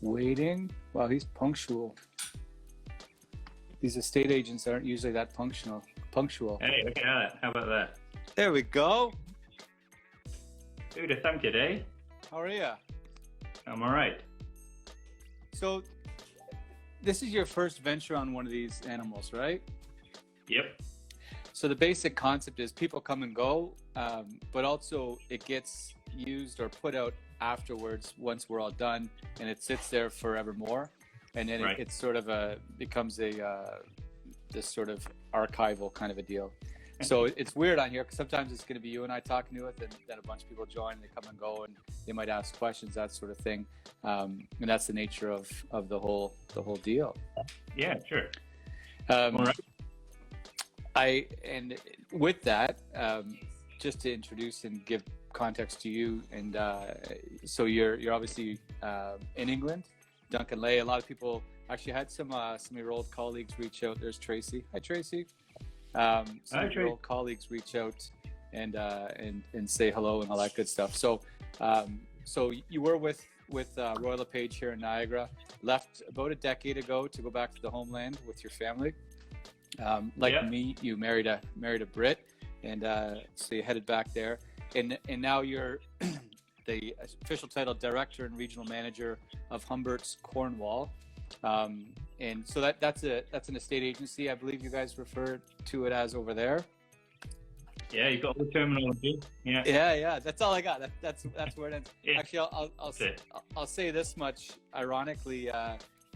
Waiting. Wow, he's punctual. These estate agents aren't usually that punctual. Hey, look at that. How about that? There we go. Who'da thunk it, eh? How are you? I'm all right. So, this is your first venture on one of these animals, right? Yep. So the basic concept is people come and go, but also it gets used or put out afterwards once we're all done, and it sits there forevermore, and then Right. it sort of becomes this sort of archival kind of a deal. So it's weird on here because sometimes it's going to be you and I talking to it, and then a bunch of people join, and they come and go, and they might ask questions, that sort of thing, and that's the nature of the whole deal. Yeah, sure. All right. And with that, just to introduce and give context to you, and so you're obviously in England, Duncan. A lot of people actually had some of your old colleagues reach out. There's Tracy. Hi, Tracy. Some of your old colleagues reach out and say hello and all that good stuff. So so you were with Royal LePage here in Niagara. Left about a decade ago to go back to the homeland with your family. Me, you married a Brit, and so you headed back there, and now you're the official title Director and Regional Manager of Humberts, Cornwall, and so that's an estate agency, I believe you guys refer to it as over there. Yeah, you got the terminology. Yeah. That's all I got. That's where it ends. Yeah. Actually, I'll say this much. Ironically,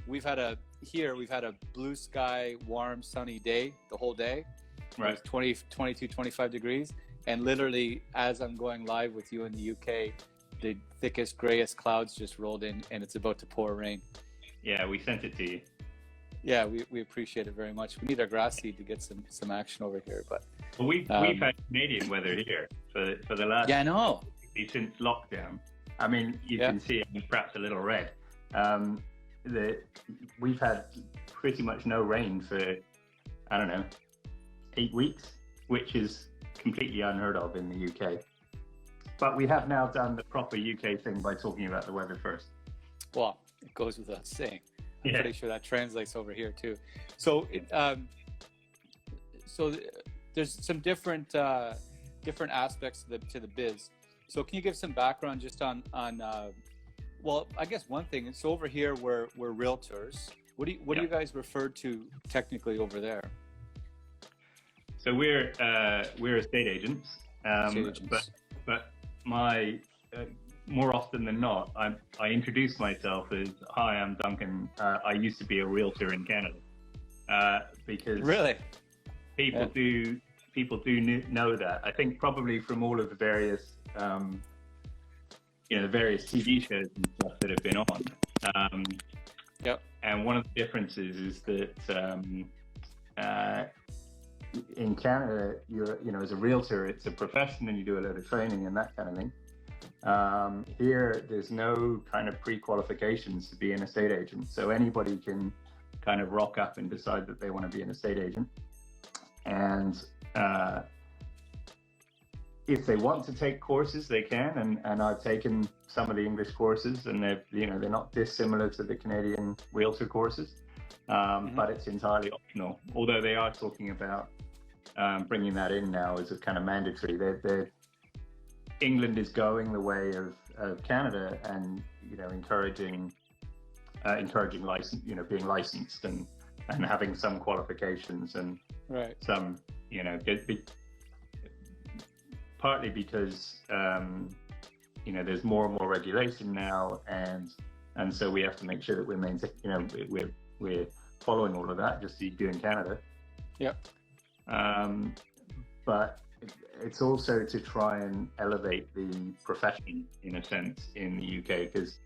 we've had a blue sky, warm, sunny day the whole day. Right. It was 22, 25 degrees. And literally, as I'm going live with you in the UK, the thickest, grayest clouds just rolled in, and it's about to pour rain. Yeah, we sent it to you. Yeah, we appreciate it very much. We need our grass seed to get some action over here. But well, we've had Canadian weather here for the last since lockdown. I mean, you can see it perhaps a little red. We've had pretty much no rain for, I don't know, 8 weeks, which is completely unheard of in the UK. But we have now done the proper UK thing by talking about the weather first. Well, it goes without saying. I'm pretty sure that translates over here too. So, so there's some different aspects to the biz. So, can you give some background just on well, I guess one thing. So over here, we're realtors. What do you guys refer to technically over there? So we're estate agents. But my more often than not, I introduce myself as, hi, I'm Duncan. I used to be a realtor in Canada, because really people do know that. I think probably from all of the various the various TV shows and stuff that have been on. And one of the differences is that in Canada, as a realtor, it's a profession and you do a lot of training and that kind of thing. Here, there's no kind of pre-qualifications to be an estate agent. So anybody can kind of rock up and decide that they want to be an estate agent. And if they want to take courses, they can. And I've taken some of the English courses, and they're not dissimilar to the Canadian realtor courses. But it's entirely optional. Although they are talking about bringing that in now as a kind of mandatory. England is going the way of Canada, and encouraging license, being licensed and having some qualifications and some, partly because there's more and more regulation now, and so we have to make sure that we're following all of that, just as you do in Canada. But it's also to try and elevate the profession, in a sense, in the UK, because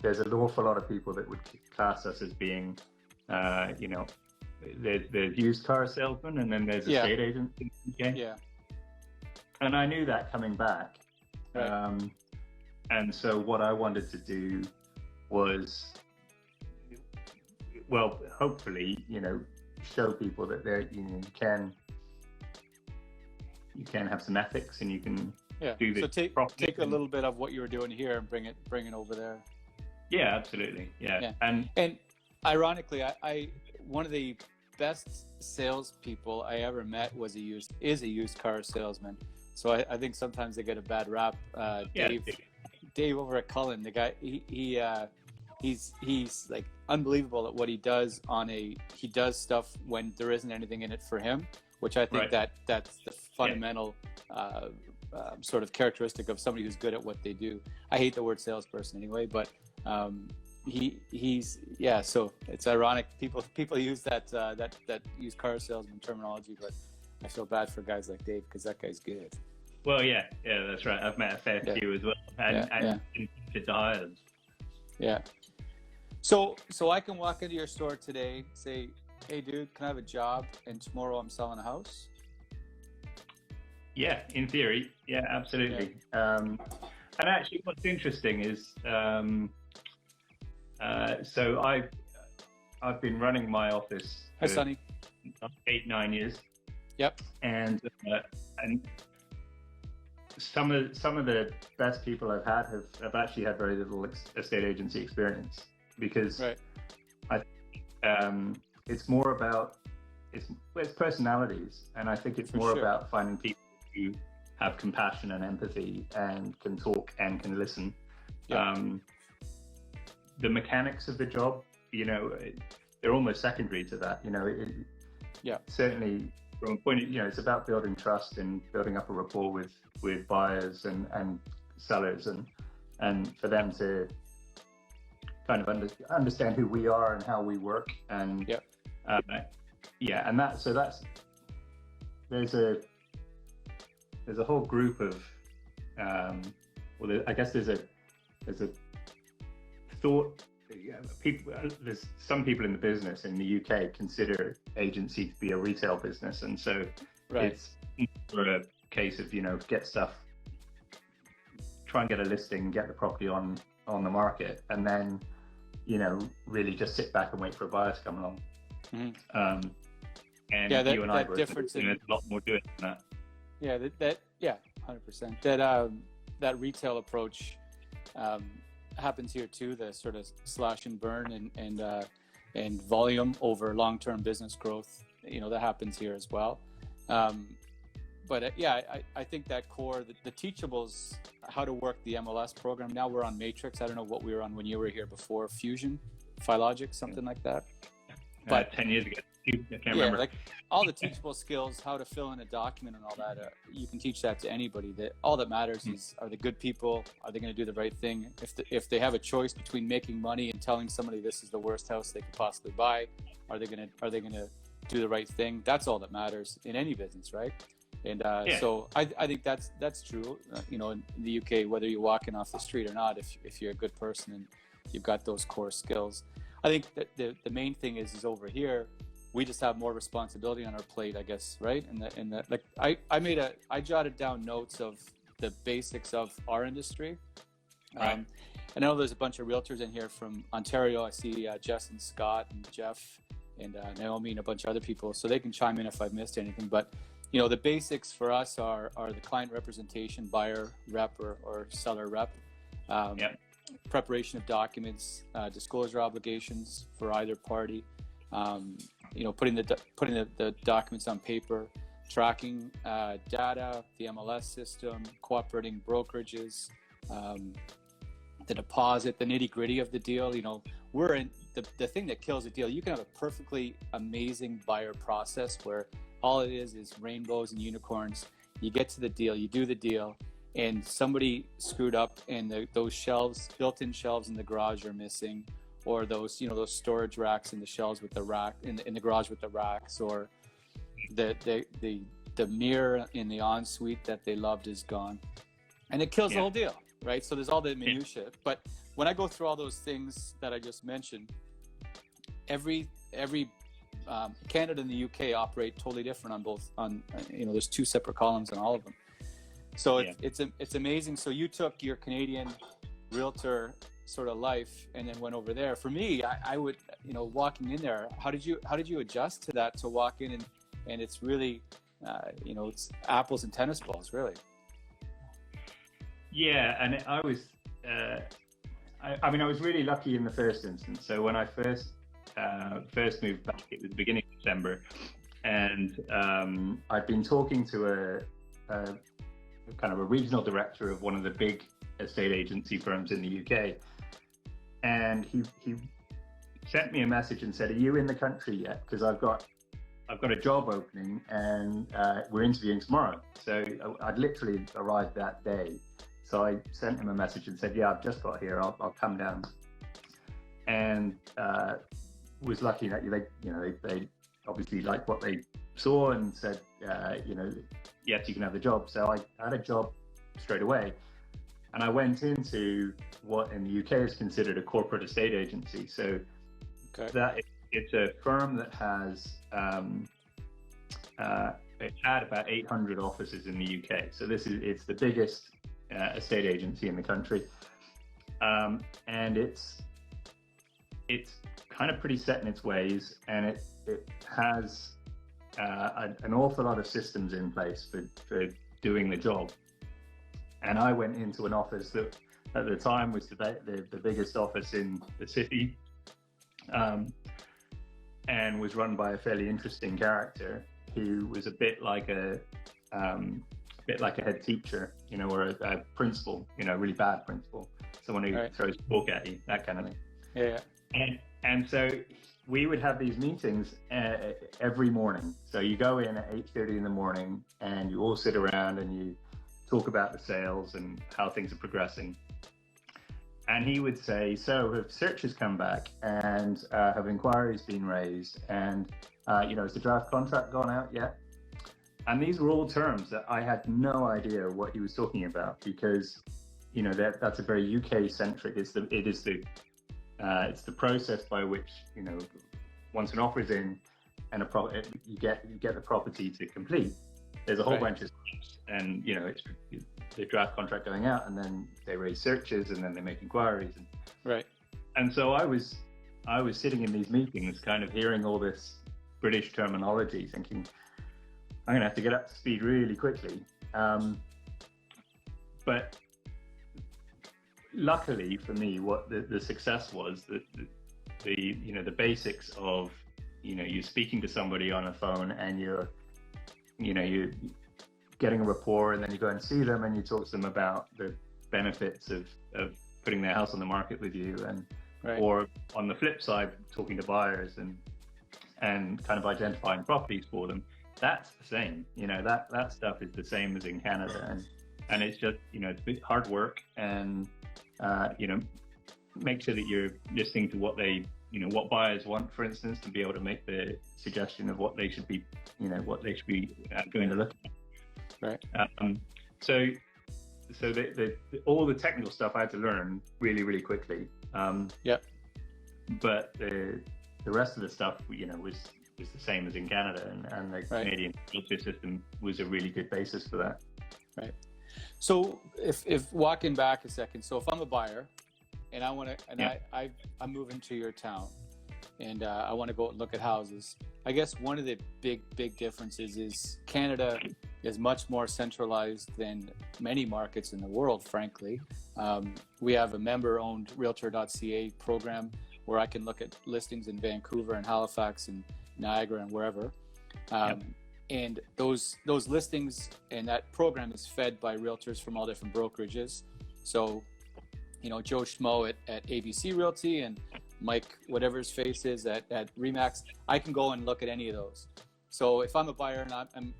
there's an awful lot of people that would class us as being, there's used car salesmen, and then there's estate agents in the UK. And I knew that coming back. And so what I wanted to do was, well, hopefully, show people that you can have some ethics, and you can Yeah. do this So properly. take a little bit of what you were doing here and bring it over there. Yeah, absolutely. Yeah. And ironically, I one of the best salespeople I ever met is a used car salesman. So I think sometimes they get a bad rap. Dave over at Cullen, the guy, he's like unbelievable at what he does. He does stuff when there isn't anything in it for him, which I think that's the fundamental sort of characteristic of somebody who's good at what they do. I hate the word salesperson anyway, but he's so it's ironic people use that used car salesman terminology, but I feel bad for guys like Dave because that guy's good. Well, yeah, that's right. I've met a fair few as well, and to hire. Yeah. So I can walk into your store today, say, "Hey, dude, can I have a job?" And tomorrow I'm selling a house. Yeah, in theory, yeah, absolutely. Yeah. And actually, what's interesting is, so I've been running my office for 8-9 years. Yep. And some of the best people I've had have actually had very little estate agency experience, because I think it's more about it's personalities, and I think it's more about finding people who have compassion and empathy and can talk and can listen. Yeah. The mechanics of the job, they're almost secondary to that. Certainly from a point of, it's about building trust and building up a rapport with buyers and sellers, and for them to kind of understand who we are and how we work, and there's a whole group of I guess there's a thought. There's some people in the business in the UK consider agency to be a retail business, and so it's for a case of get stuff, try and get a listing, get the property on the market, and then really just sit back and wait for a buyer to come along. Mm-hmm. And you and I both, there's a lot more to it than that. Yeah, 100%. That retail approach happens here too. The sort of slash and burn and volume over long-term business growth. That happens here as well. But I think that core, the teachables, how to work the MLS program. Now we're on Matrix. I don't know what we were on when you were here before. Fusion, Philogic, something like that. But 10 years ago. I can't remember. Like all the teachable skills, how to fill in a document and all that, you can teach that to anybody. That all that matters is, are they good people? Are they going to do the right thing? If they have a choice between making money and telling somebody this is the worst house they could possibly buy, are they going to do the right thing? That's all that matters in any business, right? And so I think that's true. In the UK, whether you're walking off the street or not, if you're a good person and you've got those core skills, I think that the main thing is over here. We just have more responsibility on our plate, I guess, right? And like I jotted down notes of the basics of our industry. I know there's a bunch of realtors in here from Ontario. I see Jess and Scott and Jeff and Naomi and a bunch of other people, so they can chime in if I've missed anything. But the basics for us are the client representation, buyer rep or seller rep, preparation of documents, disclosure obligations for either party. Putting the documents on paper, tracking data, the MLS system, cooperating brokerages, the deposit, the nitty gritty of the deal. We're in the thing that kills a deal. You can have a perfectly amazing buyer process where all it is rainbows and unicorns. You get to the deal, you do the deal, and somebody screwed up, and those shelves, built-in shelves in the garage are missing. Or those storage racks in the shelves with the rack in the garage with the racks, or the mirror in the ensuite that they loved is gone, and it kills the whole deal, right? So there's all the minutiae. But when I go through all those things that I just mentioned, every Canada and the UK operate totally different on both. There's two separate columns on all of them. So it's amazing. So you took your Canadian realtor sort of life and then went over there. For me, I would, walking in there, how did you adjust to that, to walk in and it's really, it's apples and tennis balls, really? Yeah, and I was, I mean, I was really lucky in the first instance. So when I first moved back, it was the beginning of December, and I'd been talking to a kind of a regional director of one of the big estate agency firms in the UK, and he sent me a message and said, "Are you in the country yet? Because I've got a job opening, and we're interviewing tomorrow." So I'd literally arrived that day. So I sent him a message and said, "Yeah, I've just got here. I'll come down." And was lucky that they obviously liked what they saw and said, yes, you can have the job. So I had a job straight away, and I went into what in the UK is considered a corporate estate agency. So that it's a firm that has it had about 800 offices in the UK. So it's the biggest estate agency in the country, and it's kind of pretty set in its ways, and it has an awful lot of systems in place for doing the job. And I went into an office that at the time was the biggest office in the city, and was run by a fairly interesting character who was a bit like a head teacher, or a principal, a really bad principal, someone who throws a book at you, that kind of thing. Yeah. And so we would have these meetings every morning. So you go in at 8:30 in the morning, and you all sit around and you talk about the sales and how things are progressing. And he would say, "So have searches come back, and have inquiries been raised, and has the draft contract gone out yet?" And these were all terms that I had no idea what he was talking about, because that's a very UK centric. It's the process by which once an offer is in and you get the property to complete. There's a whole bunch of steps, and it's the draft contract going out, and then they raise searches, and then they make inquiries. And so I was sitting in these meetings, kind of hearing all this British terminology, thinking, I'm going to have to get up to speed really quickly. But luckily for me, what the success was, the basics of, you're speaking to somebody on a phone, and you're getting a rapport, and then you go and see them, and you talk to them about the benefits of putting their house on the market with you, and or on the flip side, talking to buyers and kind of identifying properties for them. That's the same, that stuff is the same as in Canada, and it's just, it's a bit hard work, and make sure that you're listening to what they, what buyers want, for instance, to be able to make the suggestion of what they should be, going to look at. So all the technical stuff I had to learn really, really quickly. But the rest of the stuff, was the same as in Canada, and the Canadian realtor system was a really good basis for that. So if walking back a second, so if I'm a buyer and I want to, and I'm moving to your town, and I want to go and look at houses, I guess one of the big differences is Canada is much more centralized than many markets in the world, frankly. We have a member-owned Realtor.ca program where I can look at listings in Vancouver and Halifax and Niagara and wherever. And those listings and that program is fed by realtors from all different brokerages. So, Joe Schmo at ABC Realty and Mike, whatever his face is at Remax, I can go and look at any of those. So if I'm a buyer and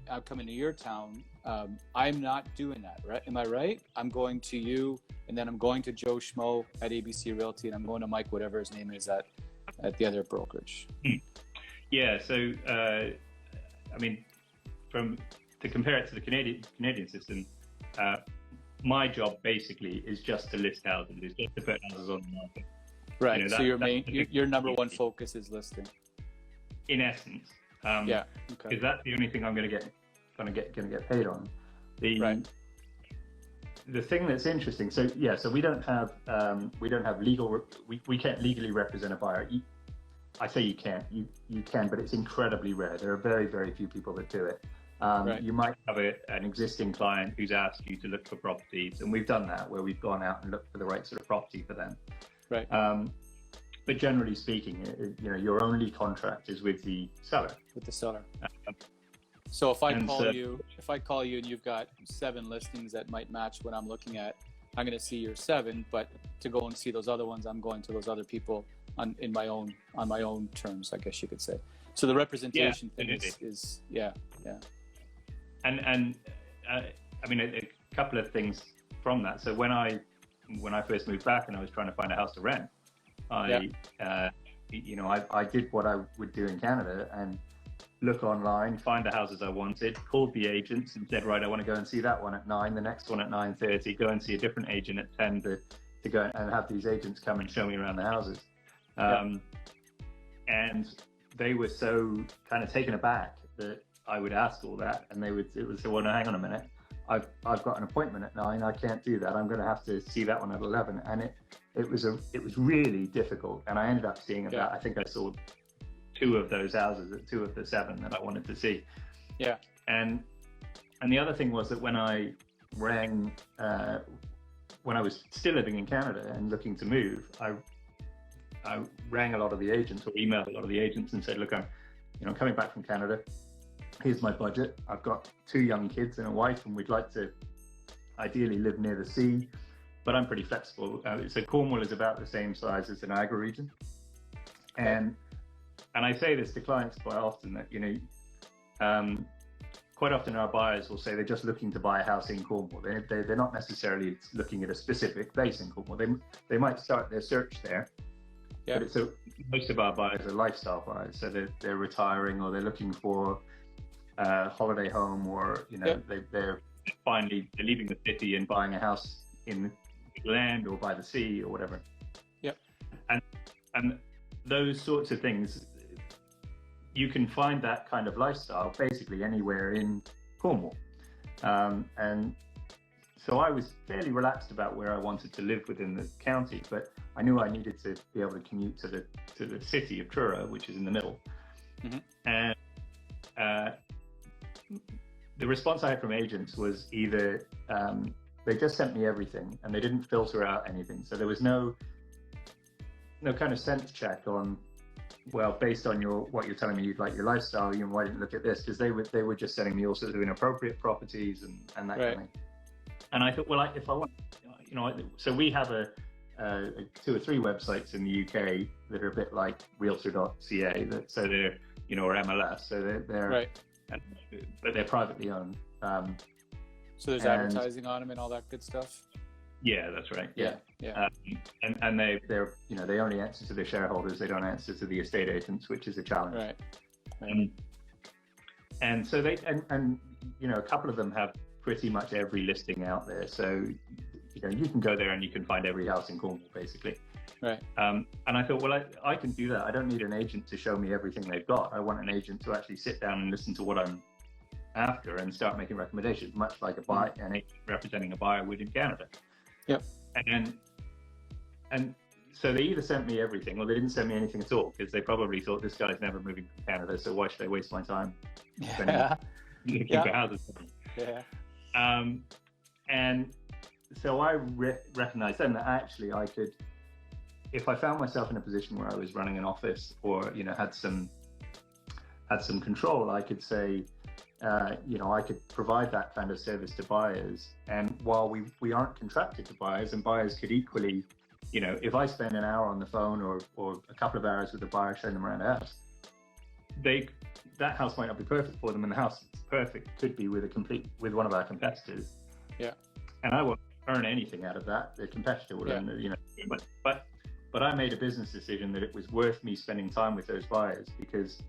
I'm coming to your town, I'm not doing that, right? Am I right? I'm going to you, and then I'm going to Joe Schmo at ABC Realty, and I'm going to Mike, whatever his name is, at the other brokerage. Yeah. So, to compare it to the Canadian system, my job basically is just to list houses, is just to put houses on the market. Right. So your number one focus is listing. In essence. Because that's the only thing I'm going to get paid on. The thing that's interesting. So we don't have legal. We can't legally represent a buyer. I say you can't. You can, but it's incredibly rare. There are very, very few people that do it. You might have an existing client who's asked you to look for properties, and we've done that where we've gone out and looked for the right sort of property for them. Right. But generally speaking, your only contract is with the seller. With the seller. So if I call you and you've got 7 listings that might match what I'm looking at, I'm going to see your 7, but to go and see those other ones, I'm going to those other people on my own terms, I guess you could say. So the representation thing is. And I mean, a couple of things from that. So when I first moved back and I was trying to find a house to rent, I did what I would do in Canada and look online, find the houses I wanted, called the agents and said, right, I want to go and see that one at 9, the next one at 9:30, go and see a different agent at 10 to go and have these agents come and show me around the houses. And they were so kind of taken aback that I would ask all that, and it would say, well, no, hang on a minute, I've got an appointment at 9, I can't do that, I'm going to have to see that one at 11. And it was really difficult, and I ended up seeing about, I think I saw 2 of those houses at 2 of the 7 that I wanted to see. And the other thing was that when I rang, when I was still living in Canada and looking to move, I rang a lot of the agents or emailed a lot of the agents and said, look, I'm coming back from Canada. Here's my budget. I've got 2 young kids and a wife, and we'd like to ideally live near the sea, but I'm pretty flexible. So Cornwall is about the same size as the Niagara region. And I say this to clients quite often that, quite often our buyers will say they're just looking to buy a house in Cornwall. They're not necessarily looking at a specific place in Cornwall. They might start their search there. But most of our buyers are lifestyle buyers. So they're retiring, or they're looking for a holiday home, or, they're leaving the city and buying a house in the land or by the sea or whatever. And those sorts of things, you can find that kind of lifestyle basically anywhere in Cornwall. And so I was fairly relaxed about where I wanted to live within the county, but I knew I needed to be able to commute to the city of Truro, which is in the middle. And the response I had from agents was either they just sent me everything and they didn't filter out anything. So there was no kind of sense check on, well, based on what you're telling me you'd like your lifestyle, why didn't you look at this? Because they were just sending me all sorts of inappropriate properties and that kind of thing. And I thought, well, if I want, so we have a 2 or 3 websites in the UK that are a bit like Realtor.ca, so they're, or MLS, so they're but they're privately owned. So there's advertising on them and all that good stuff. Yeah, that's right. And they're they only answer to the shareholders. They don't answer to the estate agents, which is a challenge. And so a couple of them have pretty much every listing out there. So you can go there and you can find every house in Cornwall basically. And I thought, well, I can do that. I don't need an agent to show me everything they've got. I want an agent to actually sit down and listen to what I'm after and start making recommendations, much like an agent representing a buyer would in Canada. And so they either sent me everything or they didn't send me anything at all, because they probably thought, this guy's never moving from Canada, so why should I waste my time looking for houses? And so I recognized then that actually I could, if I found myself in a position where I was running an office or had some control, I could say, I could provide that kind of service to buyers. And while we aren't contracted to buyers, and buyers could equally, if I spend an hour on the phone or a couple of hours with the buyer showing them around the house, that house might not be perfect for them, and the house that's perfect could be with one of our competitors. And I won't earn anything out of that. The competitor will earn, but I made a business decision that it was worth me spending time with those buyers, because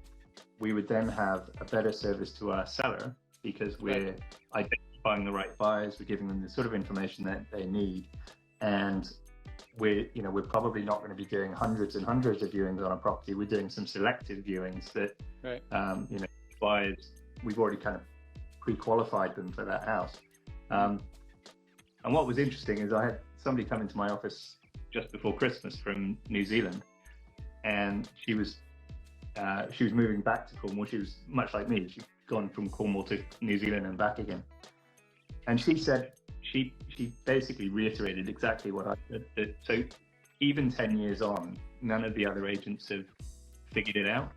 we would then have a better service to our seller, because we're identifying the right buyers, we're giving them the sort of information that they need, and we're probably not going to be doing hundreds and hundreds of viewings on a property. We're doing some selective viewings that buyers, we've already kind of pre-qualified them for that house. And what was interesting is I had somebody come into my office just before Christmas from New Zealand, and she was moving back to Cornwall. She was much like me. gone from Cornwall to New Zealand and back again. And she said, she basically reiterated exactly what I said, that so even 10 years on, none of the other agents have figured it out,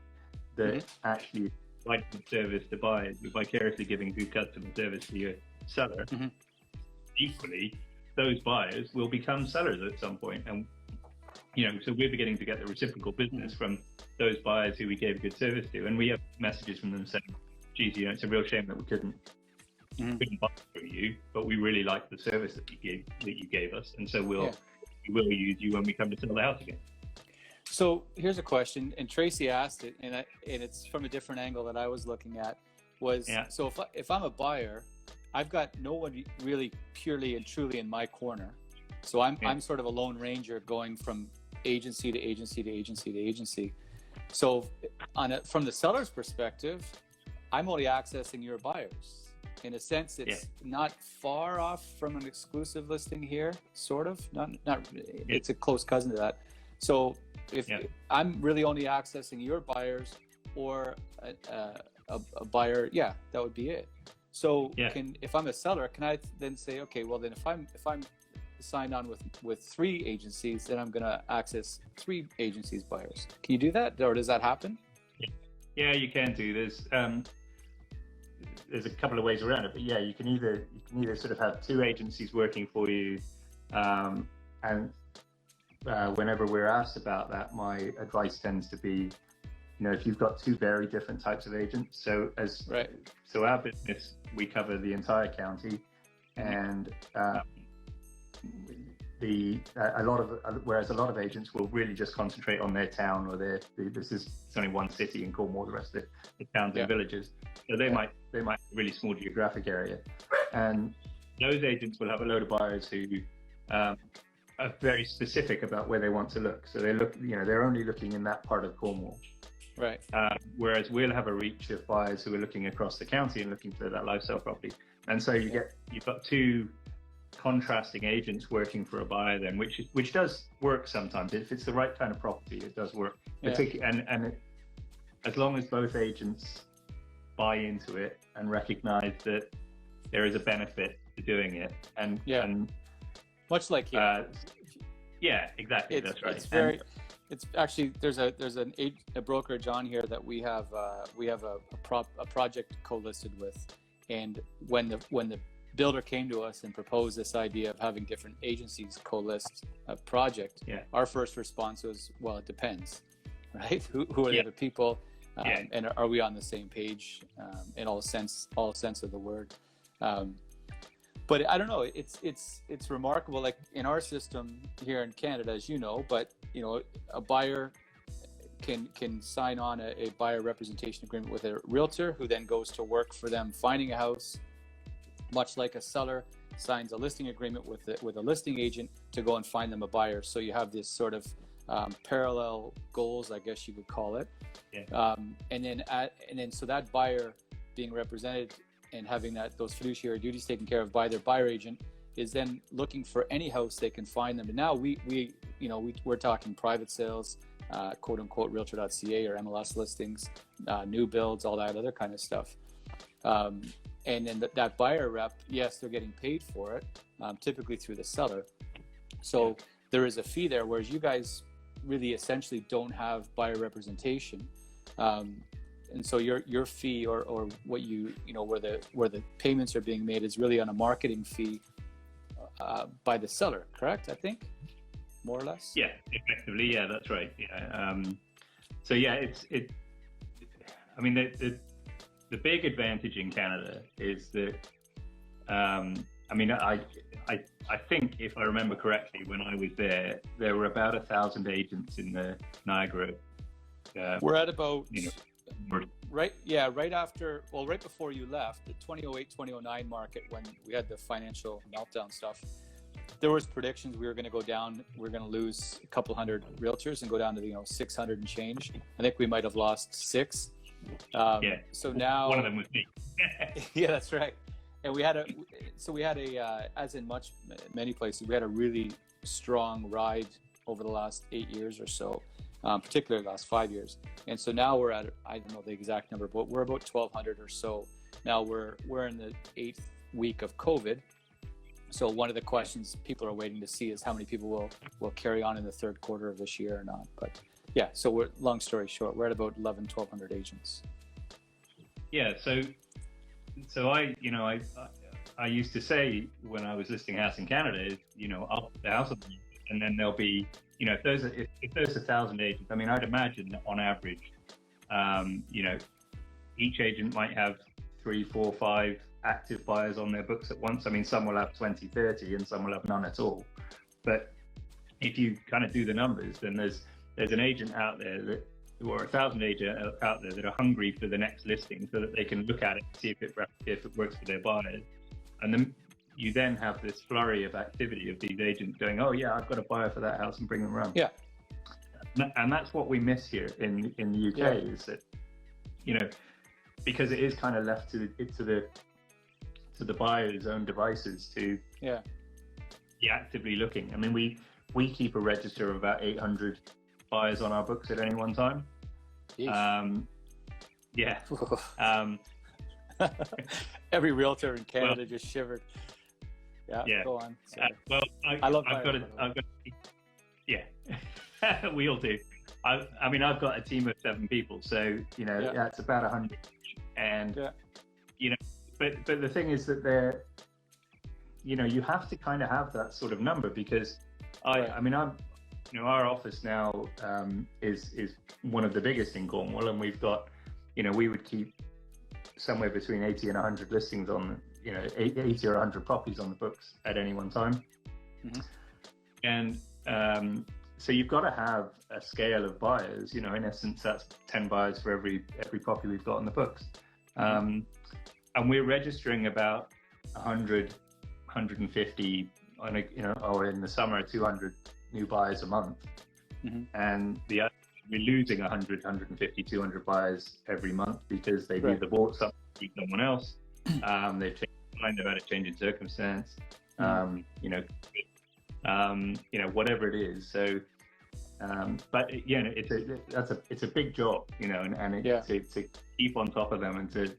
that actually providing service to buyers, you're vicariously giving good customer service to your seller. Equally, those buyers will become sellers at some point. And, so we're beginning to get the reciprocal business from those buyers who we gave good service to. And we have messages from them saying, geez, it's a real shame that we couldn't buy from you, but we really like the service that you gave us. And so we will use you when we come to sell the house again. So here's a question, and Tracy asked it, and it's from a different angle that I was looking at, so if I'm a buyer, I've got no one really purely and truly in my corner. So I'm sort of a lone ranger going from agency to agency to agency to agency. So from the seller's perspective, I'm only accessing your buyers. In a sense, it's not far off from an exclusive listing here, sort of. Not it's a close cousin to that. So if I'm really only accessing your buyers or a buyer, that would be it. So if I'm a seller, can I then say, okay, well then if I'm signed on with 3 agencies, then I'm going to access 3 agencies' buyers. Can you do that, or does that happen? Yeah, you can do. There's a couple of ways around it, but you can either sort of have 2 agencies working for you, and whenever we're asked about that, my advice tends to be, if you've got 2 very different types of agents. So our business, we cover the entire county, and whereas a lot of agents will really just concentrate on their town or it's only one city in Cornwall, the rest of the towns and villages. So they might have a really small geographic area, and those agents will have a load of buyers who are very specific about where they want to look. So they're only looking in that part of Cornwall. Right. Whereas we'll have a reach of buyers who are looking across the county and looking for that lifestyle property. And so you've got 2 contrasting agents working for a buyer then, which does work sometimes. If it's the right kind of property, it does work. And as long as both agents buy into it and recognize that there is a benefit to doing it, and much like here. Exactly. That's right. It's actually there's a brokerage on here that we have a project co-listed with, and when the builder came to us and proposed this idea of having different agencies co-list a project, our first response was, well, it depends, right? Who are the other people, and are we on the same page in all sense of the word? But I don't know. It's remarkable. Like in our system here in Canada, as you know, but a buyer can sign on a buyer representation agreement with a realtor, who then goes to work for them finding a house, much like a seller signs a listing agreement with a listing agent to go and find them a buyer. So you have this sort of parallel goals, I guess you would call it. And then so that buyer being represented and having those fiduciary duties taken care of by their buyer agent is then looking for any house they can find them. And now we're talking private sales, quote unquote realtor.ca or MLS listings, new builds, all that other kind of stuff. And then that buyer rep, yes, they're getting paid for it, typically through the seller. So there is a fee there, whereas you guys really essentially don't have buyer representation. And so your fee or what where the payments are being made is really on a marketing fee by the seller, correct? I think, more or less. Yeah, effectively. Yeah, that's right. So I mean, the big advantage in Canada is that I think, if I remember correctly, when I was there were about 1,000 agents in the Niagara. We're at about right before you left, the 2008, 2009 market, when we had the financial meltdown stuff. There was predictions we were going to go down. We were going to lose a couple hundred realtors and go down to 600 and change. I think we might have lost 6. So now one of them was me. Yeah, that's right. And we had as in many places, we had a really strong ride over the last 8 years or so. particularly the last 5 years. And so now we're at, I don't know the exact number, but we're about 1,200 or so. Now we're in the 8th week of COVID. So one of the questions people are waiting to see is how many people will carry on in the third quarter of this year or not. But yeah, so long story short, we're at about 1,100 agents. Yeah. So I used to say when I was listing a house in Canada, I'll put the house up, and then there'll be, if there's 1,000 agents, I mean, I'd imagine that on average, each agent might have 3, 4, 5 active buyers on their books at once. I mean, some will have 20, 30, and some will have none at all. But if you kind of do the numbers, then there's an agent out there or 1,000 agents out there that are hungry for the next listing, so that they can look at it and see if it works for their buyers. And then you then have this flurry of activity of these agents going, oh yeah, I've got a buyer for that house, and bring them around. Yeah. And that's what we miss here in the UK, is that, because it is kind of left to the buyer's own devices to be actively looking. I mean, we keep a register of about 800 buyers on our books at any one time. Every realtor in Canada just shivered. Go on. I love we all do. I mean, I've got a team of 7 people, so it's about 100, and but the thing is that they're, you have to kind of have that sort of number, because our office now is one of the biggest in Cornwall, and we've got, we would keep somewhere between 80 and 100 listings on, 80 or 100 properties on the books at any one time. Mm-hmm. And so you've got to have a scale of buyers. In essence, that's 10 buyers for every property we've got on the books. And we're registering about 100, 150, or in the summer, 200 new buyers a month. Mm-hmm. And we're losing 100, 150, 200 buyers every month, because they've either bought something from someone else, they've changed their mind, they've had a change in circumstance, whatever it is. So, but it's a big job, to keep on top of them, and to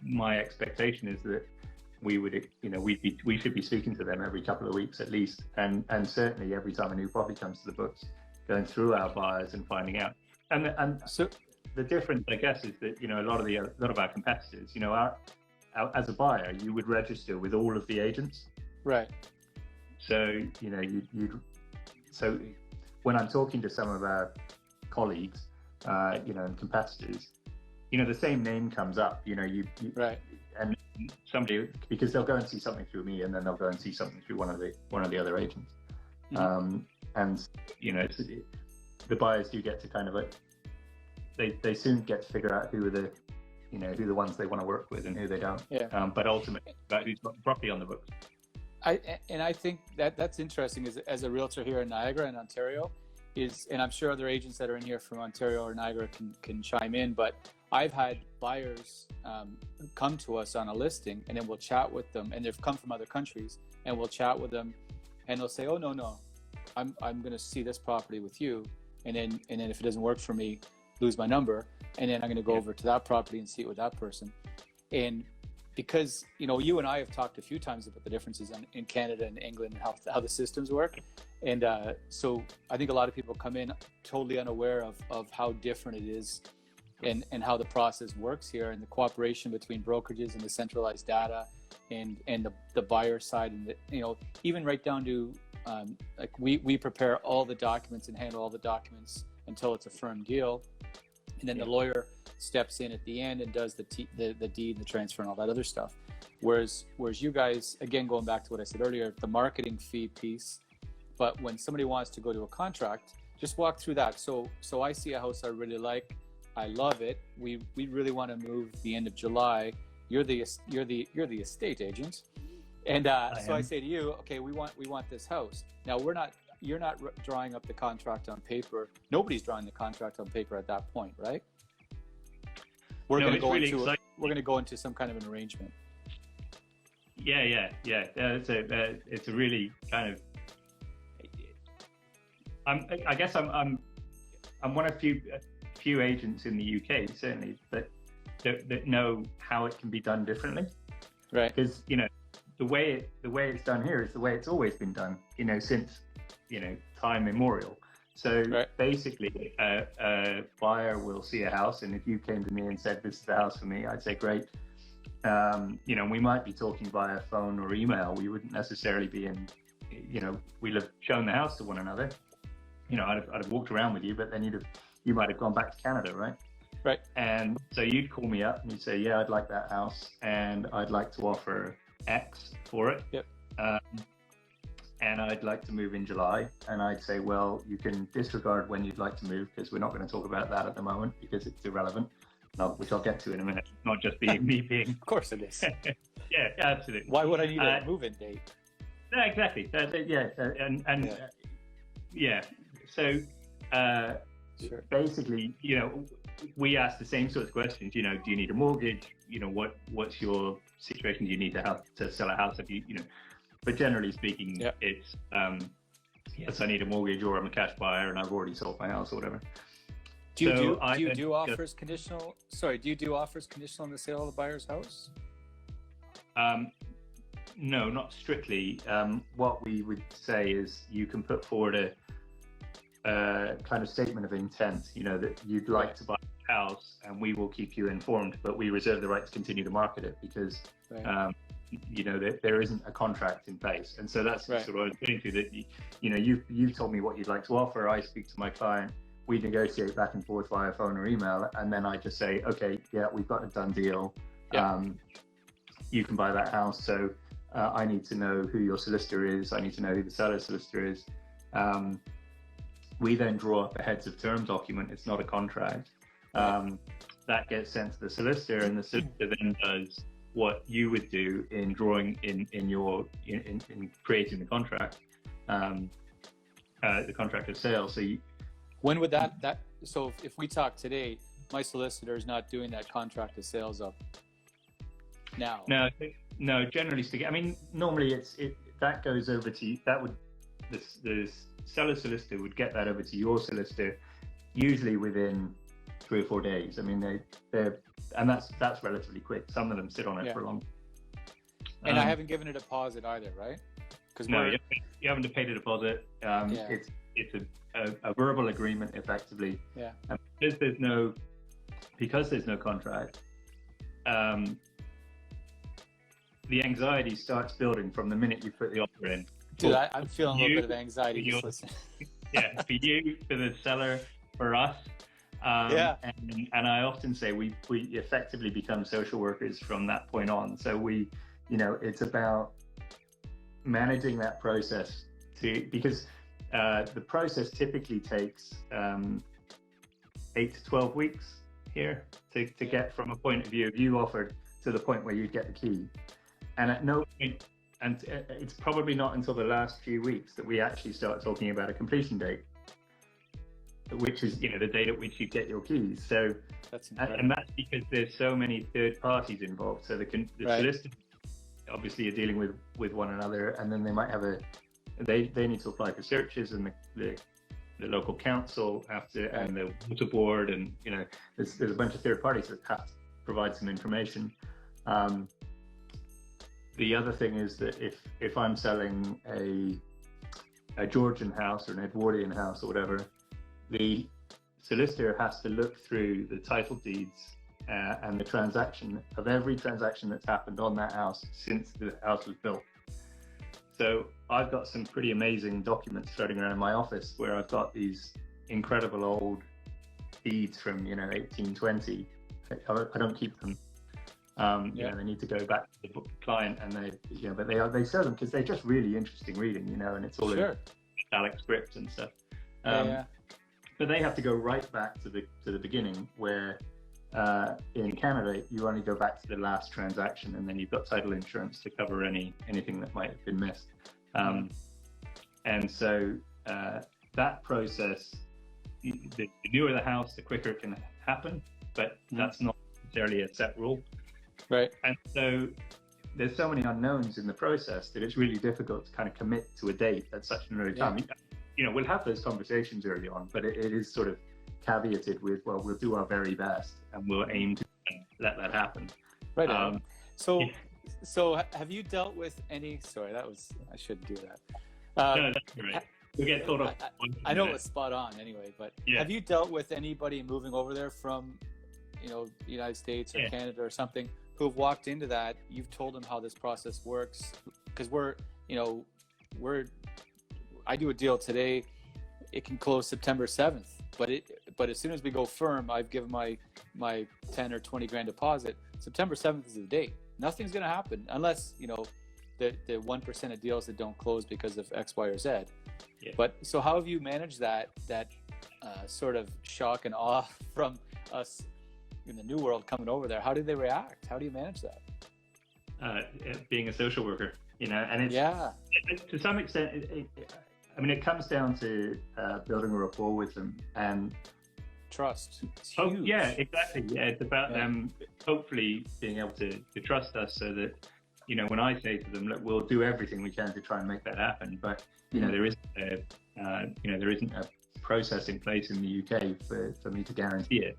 my expectation is that we should be speaking to them every couple of weeks at least, and certainly every time a new property comes to the books, going through our buyers and finding out. And so the difference, I guess, is that a lot of our competitors, as a buyer, you would register with all of the agents, right? So so when I'm talking to some of our colleagues, and competitors, the same name comes up, right. And somebody, because they'll go and see something through me, and then they'll go and see something through one of the other agents. Mm-hmm. And the buyers do get to kind of they soon get to figure out who are the who the ones they want to work with and who they don't. But ultimately, about who's got the property on the books. I think that's interesting as a realtor here in Niagara and Ontario, and I'm sure other agents that are in here from Ontario or Niagara can chime in, but I've had buyers come to us on a listing, and then we'll chat with them, and they've come from other countries, and we'll chat with them, and they'll say, oh no, I'm going to see this property with you, and then if it doesn't work for me, lose my number, and then I'm going to go over to that property and see it with that person. And because you and I have talked a few times about the differences in Canada and England and how the systems work, and so I think a lot of people come in totally unaware of how different it is, and how the process works here, and the cooperation between brokerages and the centralized data, and the buyer side, and even right down to like we prepare all the documents and handle all the documents until it's a firm deal, and then the lawyer steps in at the end and does the deed, the transfer, and all that other stuff. Whereas you guys, again, going back to what I said earlier, the marketing fee piece. But when somebody wants to go to a contract, just walk through that. So I see a house I really like, I love it. We really want to move the end of July. You're the estate agent, and so I say to you, okay, we want this house. Now you're not drawing up the contract on paper. Nobody's drawing the contract on paper at that point, right? We're going to go into some kind of an arrangement. Yeah. It's a really kind of. I guess I'm one of few agents in the UK certainly that know how it can be done differently. Right. Because the way it's done here is the way it's always been done. Since time immemorial. So basically, a buyer will see a house, and if you came to me and said, "This is the house for me," I'd say, "Great." We might be talking via phone or email. We wouldn't necessarily be in. We'll have shown the house to one another. I'd have walked around with you, but then you might have gone back to Canada, right? Right. And so you'd call me up and you'd say, "Yeah, I'd like that house, and I'd like to offer X for it." Yep. And I'd like to move in July. And I'd say, "Well, you can disregard when you'd like to move, because we're not going to talk about that at the moment because it's irrelevant." Which I'll get to in a minute. Not just me being. Of course it is. Yeah, absolutely. Why would I need a move-in date? No, exactly. So Sure. basically, we ask the same sorts of questions. Do you need a mortgage? What's your situation? Do you need to sell a house? But generally speaking, it's yes, I need a mortgage, or I'm a cash buyer and I've already sold my house or whatever. Do you do offers conditional? Sorry, do you do offers conditional on the sale of the buyer's house? No, not strictly. What we would say is you can put forward a kind of statement of intent, that you'd like to buy a house, and we will keep you informed, but we reserve the right to continue to market it because, there isn't a contract in place. And so that's sort of what I was getting to, that, you've told me what you'd like to offer. I speak to my client. We negotiate back and forth via phone or email, and then I just say, "Okay, yeah, we've got a done deal. You can buy that house." So I need to know who your solicitor is. I need to know who the seller's solicitor is. We then draw up a heads of term document. It's not a contract. That gets sent to the solicitor, and the solicitor then does what you would do in drawing in creating the contract, the contract of sale. So when would that? So if we talk today, my solicitor is not doing that contract of sales up now. No. Generally speaking, I mean, normally that goes over to you. That would the seller solicitor would get that over to your solicitor, usually within 3 or 4 days. I mean, and that's relatively quick. Some of them sit on it for long. And I haven't given a deposit either, right? No, you haven't paid a deposit. It's a verbal agreement, effectively. Yeah. And because there's no contract, the anxiety starts building from the minute you put the offer in. Dude, I'm feeling a little bit of anxiety just listening. Yeah, for you, for the seller, for us. And I often say we effectively become social workers from that point on. So it's about managing that process because the process typically takes 8 to 12 weeks here to get from a point of view of you offered to the point where you get the key. And at no point, and it's probably not until the last few weeks that we actually start talking about a completion date, which is the date at which you get your keys. So and that's because there's so many third parties involved. So the solicitors obviously are dealing with one another, and then they might have they need to apply for searches, and the local council have to, and the water board, and there's a bunch of third parties that have to provide some information. The other thing is that if I'm selling a Georgian house or an Edwardian house or whatever, the solicitor has to look through the title deeds and the transaction of every transaction that's happened on that house since the house was built. So I've got some pretty amazing documents floating around in my office where I've got these incredible old deeds from 1820. I don't keep them. They need to go back to the client, and they sell them because they're just really interesting reading, and it's all in italic script and stuff. But they have to go right back to the beginning, where in Canada you only go back to the last transaction, and then you've got title insurance to cover anything that might have been missed. And so that process, the newer the house, the quicker it can happen, but that's not necessarily a set rule. Right. And so there's so many unknowns in the process that it's really difficult to kind of commit to a date at such an early time. we'll have those conversations early on, but it is sort of caveated with, well, we'll do our very best and we'll aim to let that happen. Right. So have you dealt with any? Sorry, I shouldn't do that. No, that's right. We get thought of. I know it was spot on anyway, but have you dealt with anybody moving over there from, the United States or Canada or something, who have walked into that? You've told them how this process works, because I do a deal today, it can close September 7th, but as soon as we go firm, I've given my 10 or 20 grand deposit. September 7th is the date. Nothing's going to happen unless, the 1% of deals that don't close because of X, Y, or Z. Yeah. But so how have you managed that sort of shock and awe from us in the new world coming over there? How do they react? How do you manage that? Being a social worker, and it's to some extent, it comes down to building a rapport with them and trust. Yeah, exactly. Yeah, it's about them hopefully being able to trust us, so that when I say to them, look, we'll do everything we can to try and make that happen, but there isn't a process in place in the UK for me to guarantee it.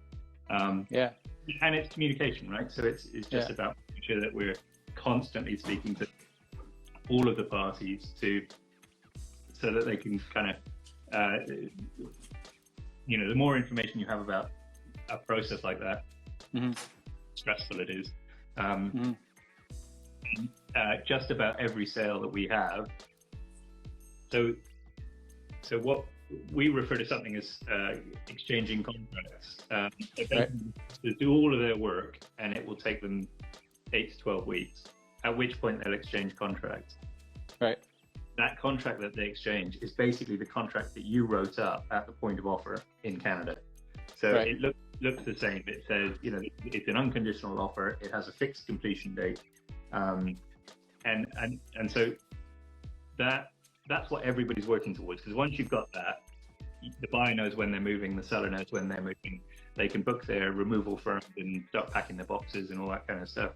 And it's communication, right? So it's just about making sure that we're constantly speaking to all of the parties so that they can kind of the more information you have about a process like that, stressful it is. Just about every sale that we have. So what we refer to something as exchanging contracts. To do all of their work, and it will take them 8 to 12 weeks. At which point they'll exchange contracts. Right. That contract that they exchange is basically the contract that you wrote up at the point of offer in Canada. So it looks the same. It says, it's an unconditional offer. It has a fixed completion date. And so that's what everybody's working towards, because once you've got that, the buyer knows when they're moving, the seller knows when they're moving. They can book their removal firms and start packing their boxes and all that kind of stuff.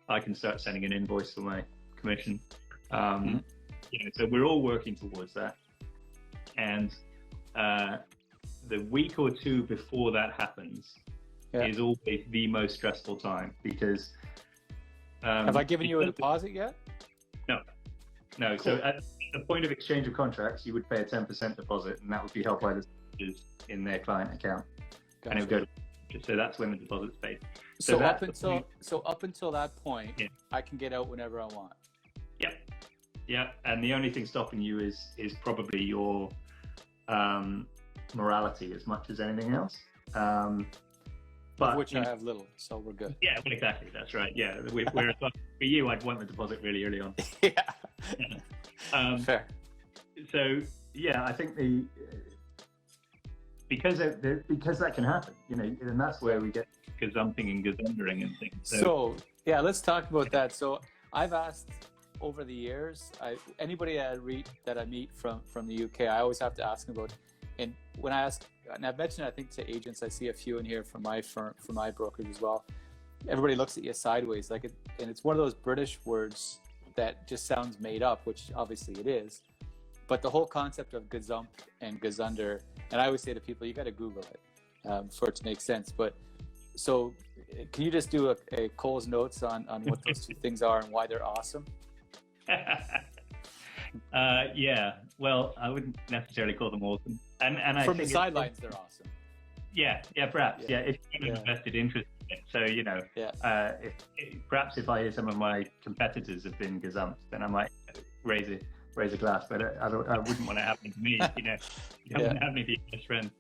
I can start sending an invoice for my commission. So we're all working towards that. And the week or two before that happens is always the most stressful time, because have I given you a deposit yet? No. Cool. So at the point of exchange of contracts, you would pay a 10% deposit, and that would be held by the sellers in their client account. Gotcha. And it would go to, so that's when the deposit's paid. So up until that point, I can get out whenever I want. Yeah. And the only thing stopping you is probably your morality as much as anything else. But which I have little, so we're good. Yeah, well, exactly. That's right. Yeah, for you, I'd want the deposit really early on. Fair. So I think because that can happen, and that's where we get Gazumping and Gazundering and things. So let's talk about that. So I've asked over the years, anybody that I meet from the UK, I always have to ask them about. And when I ask, and I've mentioned, I think, to agents, I see a few in here from my firm, from my brokerage as well. Everybody looks at you sideways, and it's one of those British words that just sounds made up, which obviously it is. But the whole concept of gazump and gazunder, and I always say to people, you got to Google it for it to make sense. But so, can you just do a Cole's notes on what those two things are and why they're awesome? Well, I wouldn't necessarily call them awesome. And I from think the sidelines, they're awesome. Perhaps. If you have an invested interest in it. So, if I hear some of my competitors have been gazumped, then I might raise a glass, but I wouldn't want it happening to me. It wouldn't happen to your best friend.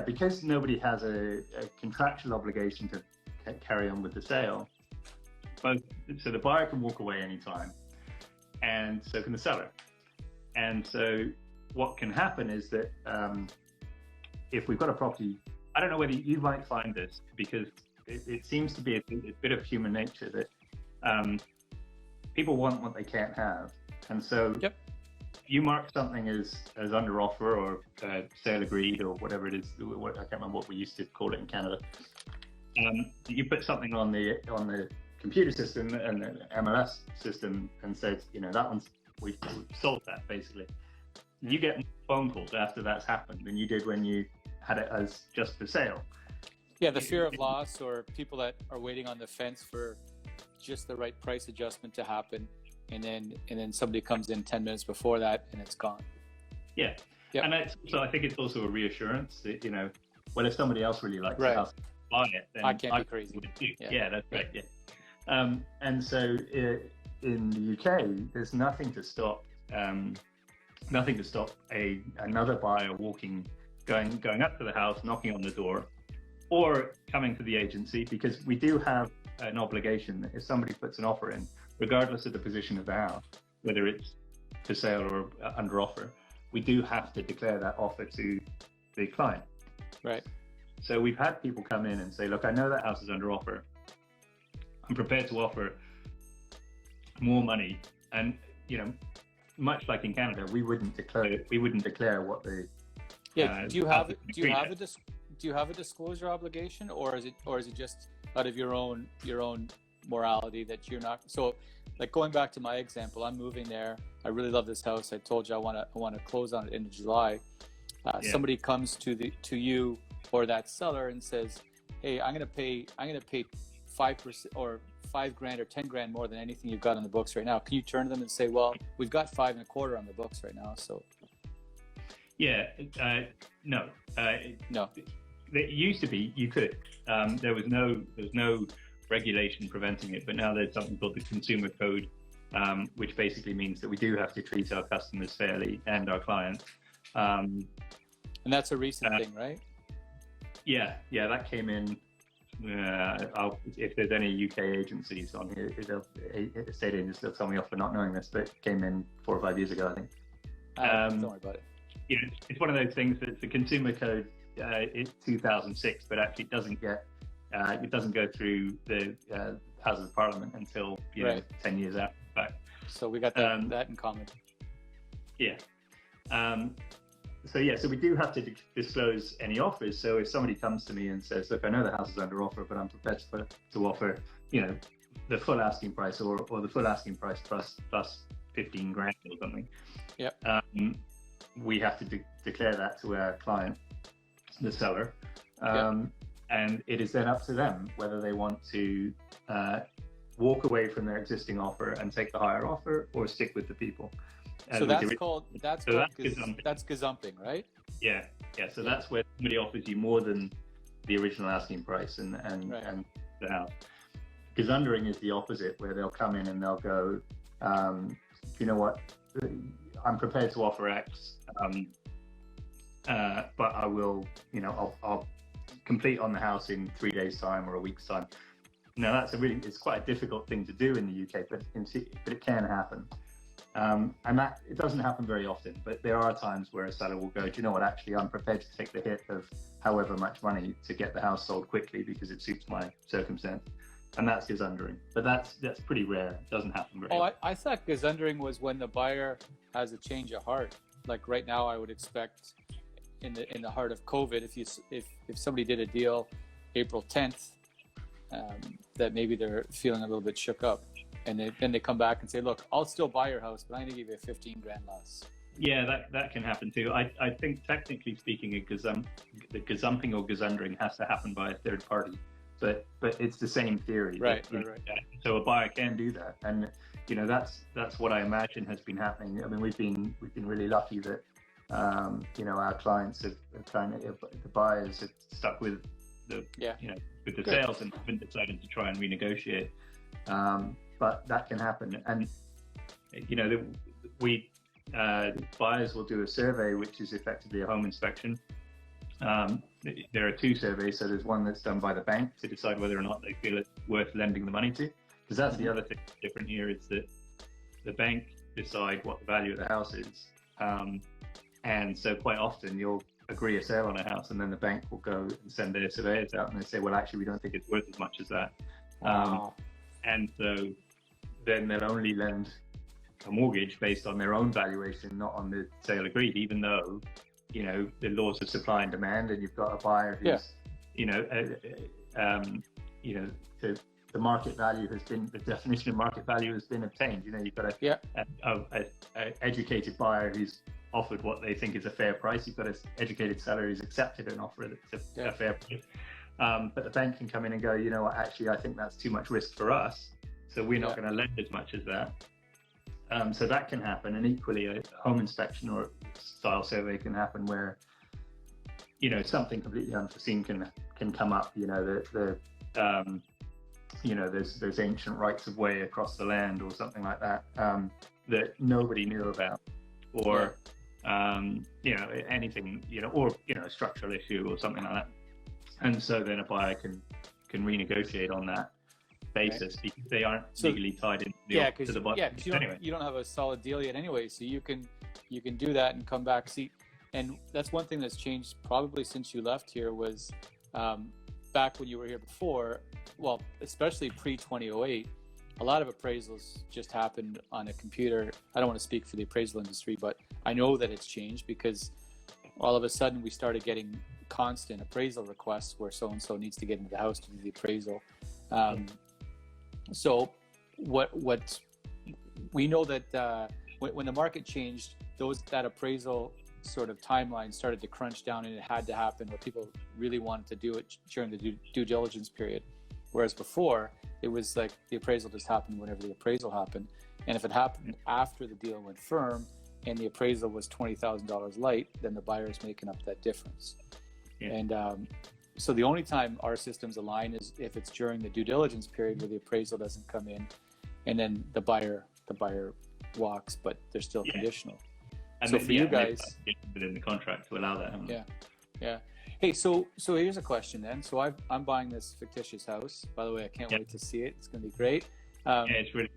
Because nobody has a contractual obligation to carry on with the sale, so the buyer can walk away anytime, and so can the seller. And so what can happen is that if we've got a property, I don't know whether you might find this, because it seems to be a bit of human nature that people want what they can't have. And so you mark something as under offer or sale agreed or whatever it is. I can't remember what we used to call it in Canada. You put something on the computer system and the MLS system and says, we've sold that, basically. You get more phone calls after that's happened than you did when you had it as just for sale. Yeah, the fear of loss, or people that are waiting on the fence for just the right price adjustment to happen, and then somebody comes in 10 minutes before that and it's gone. Yeah. Yep. And I think it's also a reassurance that, you know, well, if somebody else really likes the house, buy it, then I can't be crazy. Yeah, that's right. Yeah. And so in the UK, there's nothing to stop another buyer going up to the house, knocking on the door, or coming to the agency, because we do have an obligation that if somebody puts an offer in, regardless of the position of the house, whether it's for sale or under offer, we do have to declare that offer to the client. Right. So we've had people come in and say, look, I know that house is under offer. I'm prepared to offer more money. And, you know, much like in Canada, we wouldn't declare what the do you have a disclosure obligation, or is it just out of your own morality that you're not? So, like, going back to my example, I'm moving there. I really love this house. I told you I want to close on it in July. Somebody comes to you or that seller and says, "Hey, I'm gonna pay 5% or $5,000 or $10,000 more than anything you've got on the books right now." Can you turn to them and say, "Well, we've got 5.25 on the books right now, so"? Yeah, no. No. It used to be you could. There was no regulation preventing it, but now there's something called the Consumer Code, which basically means that we do have to treat our customers fairly and our clients. And that's a recent thing, right? Yeah, that came in. If there's any UK agencies on here, estate agents, they'll tell me off for not knowing this, but it came in 4 or 5 years ago, I think. Don't worry about it. You know, it's one of those things that the Consumer Code, it's 2006, but actually it doesn't go through the Houses of Parliament until 10 years after the fact. So we got that in common. Yeah. So we do have to disclose any offers. So if somebody comes to me and says, "Look, I know the house is under offer, but I'm prepared to offer, you know, the full asking price or the full asking price plus $15,000 or something," we have to declare that to our client, the seller, and it is then up to them whether they want to walk away from their existing offer and take the higher offer, or stick with the people. So that's gazumping, right? Yeah. So that's where somebody offers you more than the original asking price and the house. Gazundering is the opposite, where they'll come in and they'll go, you know what, I'm prepared to offer X, but I will, you know, I'll complete on the house in 3 days' time or a week's time. Now it's quite a difficult thing to do in the UK, but it can happen. And that it doesn't happen very often, but there are times where a seller will go, "Do you know what, actually I'm prepared to take the hit of however much money to get the house sold quickly because it suits my circumstance." And that's gazundering, but that's pretty rare. It doesn't happen very often. I thought gazundering was when the buyer has a change of heart. Like right now, I would expect in the heart of COVID, if somebody did a deal April 10th, that maybe they're feeling a little bit shook up. And then they come back and say, "Look, I'll still buy your house, but I'm going to give you $15,000 less." Yeah, that can happen too. I think technically speaking, the gazumping or gazundering has to happen by a third party, but it's the same theory. Right. So a buyer can do that, and you know that's what I imagine has been happening. I mean, we've been really lucky that you know, our clients the buyers have stuck with the with the sales and haven't decided to try and renegotiate. But that can happen, and you know, buyers will do a survey, which is effectively a home inspection. There are 2 surveys, so there's one that's done by the bank to decide whether or not they feel it's worth lending the money to, because that's the other thing that's different here, is that the bank decide what the value of the house is, and so quite often you'll agree a sale on a house, and then the bank will go and send their surveyors out, and they say, "Well, actually, we don't think it's worth as much as that." And so then they'll only lend a mortgage based on their own valuation, not on the sale agreed, even though, you know, the laws of supply and demand, and you've got a buyer who's, the the market value has been, the definition of market value has been obtained. You know, you've got a educated buyer who's offered what they think is a fair price. You've got an educated seller who's accepted an offer that's a fair price. But the bank can come in and go, you know what, actually, I think that's too much risk for us, so we're not going to lend as much as that. So that can happen. And equally, a home inspection or style survey can happen where, you know, something completely unforeseen can come up. You know, you know, there's ancient rights of way across the land or something like that that nobody knew about, or you know, anything, you know, or, you know, a structural issue or something like that. And so then a buyer can renegotiate on that basis because they aren't legally tied in to the buyer. You don't have a solid deal yet anyway, so you can do that and come back. See, and that's one thing that's changed probably since you left here was back when you were here before, well, especially pre-2008, a lot of appraisals just happened on a computer. I don't want to speak for the appraisal industry, but I know that it's changed because all of a sudden we started getting constant appraisal requests where so-and-so needs to get into the house to do the appraisal. So what we know that when the market changed, that appraisal sort of timeline started to crunch down, and it had to happen where people really wanted to do it during the due diligence period. Whereas before, it was like the appraisal just happened whenever the appraisal happened. And if it happened after the deal went firm and the appraisal was $20,000 light, then the buyer is making up that difference. Yeah. And so the only time our systems align is if it's during the due diligence period where the appraisal doesn't come in, and then the buyer walks, but they're still conditional. And so for you guys, within the contract to allow that. Yeah. Hey, so here's a question then. So I'm buying this fictitious house. By the way, I can't wait to see it. It's going to be great. It's really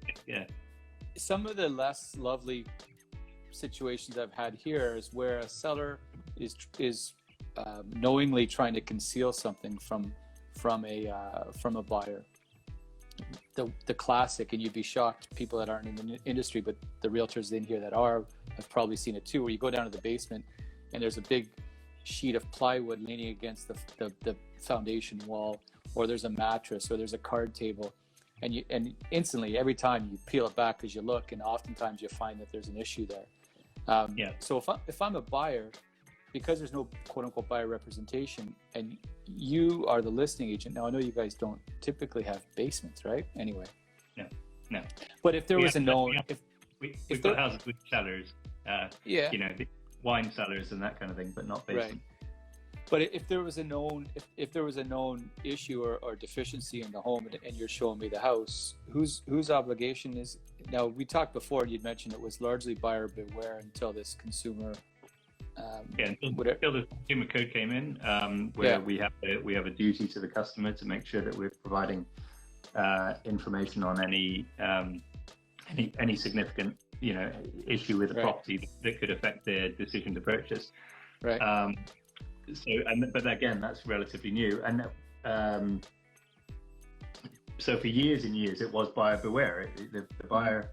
Some of the less lovely situations I've had here is where a seller is knowingly trying to conceal something from a buyer. The classic, and you'd be shocked, people that aren't in the industry, but the realtors in here that are have probably seen it too, where you go down to the basement and there's a big sheet of plywood leaning against the foundation wall, or there's a mattress, or there's a card table, and instantly every time you peel it back as you look, and oftentimes you find that there's an issue there. So if I'm a buyer, because there's no quote unquote buyer representation, and you are the listing agent. Now I know you guys don't typically have basements, right? Anyway. No. But if there was a known, we've got houses with cellars, you know, wine cellars and that kind of thing, but not basements. Right. But if there was a known issue or deficiency in the home, and you're showing me the house, whose obligation is? Now we talked before, and you'd mentioned it was largely buyer beware until this consumer. Until the consumer code came in, where we have a duty to the customer to make sure that we're providing information on any significant, you know, issue with the property that could affect their decision to purchase. Right. But again, that's relatively new, and so for years and years it was buyer beware. The buyer,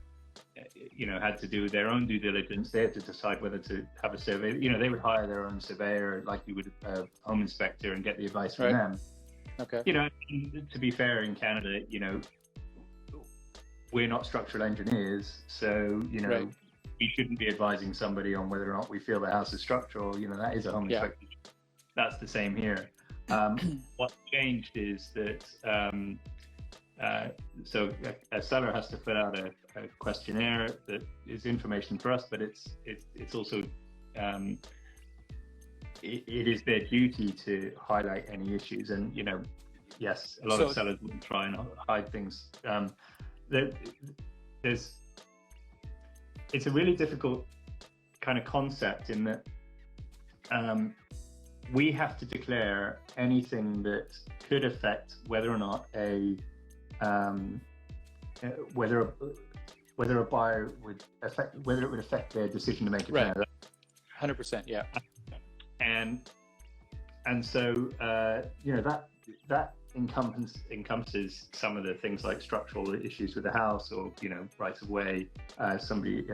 you know, had to do their own due diligence. They had to decide whether to have a survey. You know, they would hire their own surveyor, like you would a home inspector, and get the advice from them. Okay. You know, to be fair, in Canada, you know, we're not structural engineers, so you know, we shouldn't be advising somebody on whether or not we feel the house is structural. You know, that is a home inspector. That's the same here. What's changed is that so a seller has to fill out a questionnaire that is information for us, but it's also it is their duty to highlight any issues. And you know, yes, a lot of sellers will try and hide things. It's a really difficult kind of concept in that we have to declare anything that could affect whether or not whether a buyer would affect their decision to make a transfer. 100%, yeah. And so you know, that encompasses some of the things like structural issues with the house, or you know, rights of way. Somebody,